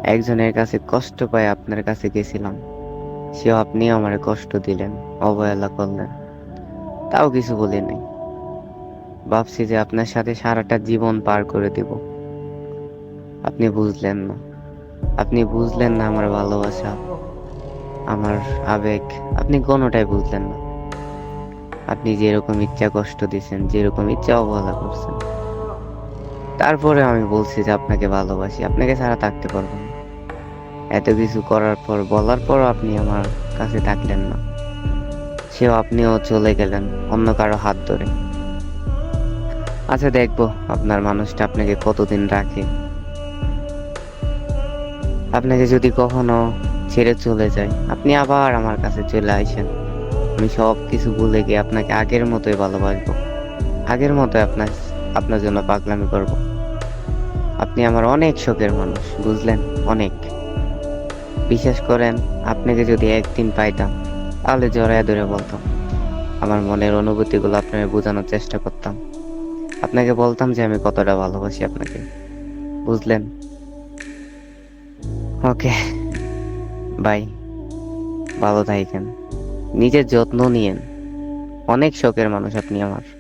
একজনের কাছে কষ্ট পায় আপনার কাছে গেছিলাম, সেও আপনিও আমার কষ্ট দিলেন, অবহেলা করলেন, তাও কিছু বলি নাই। ভাবছি যে আপনার সাথে সারাটা জীবন পার করে দিব। আপনি বুঝলেন না। আপনি বুঝলেন না আমার ভালোবাসা, আমার আবেগ। আপনি কোনোটাই বুঝলেন না। আপনি যেরকম ইচ্ছা কষ্ট দিছেন, যেরকম ইচ্ছা অবহেলা করছেন। তারপরে আমি বলছি যে আপনাকে ভালোবাসি, আপনাকে ছাড়া থাকতে পারবো না। এত কিছু করার পর, বলার পর আপনি আমার কাছে থাকলেন না। সেও আপনিও চলে গেলেন অন্য কারো হাত ধরে। আচ্ছা, দেখবো আপনার মানুষটা আপনাকে কতদিন রাখে। আপনাকে যদি কখনো ছেড়ে চলে যায়, আপনি আবার আমার কাছে চলে আইসেন। আমি সব কিছু ভুলে গিয়ে আপনাকে আগের মতোই ভালোবাসবো। আগের মতোই আপনার আপনার জন্য পাগলামি করব। আপনি আমার অনেক শখের মানুষ, বুঝলেন? অনেক। বিশ্বাস করেন, আপনাকে যদি একদিন পাইতাম, তাহলে জড়ায় ধরে বলতাম, আমার মনের অনুভূতিগুলো আপনাকে বোঝানোর চেষ্টা করতাম। আপনাকে বলতাম যে আমি কতটা ভালোবাসি আপনাকে, বুঝলেন? ওকে, বাই। ভালো থাকেন, নিজের যত্ন নিয়েন। অনেক শখের মানুষ আপনি আমার।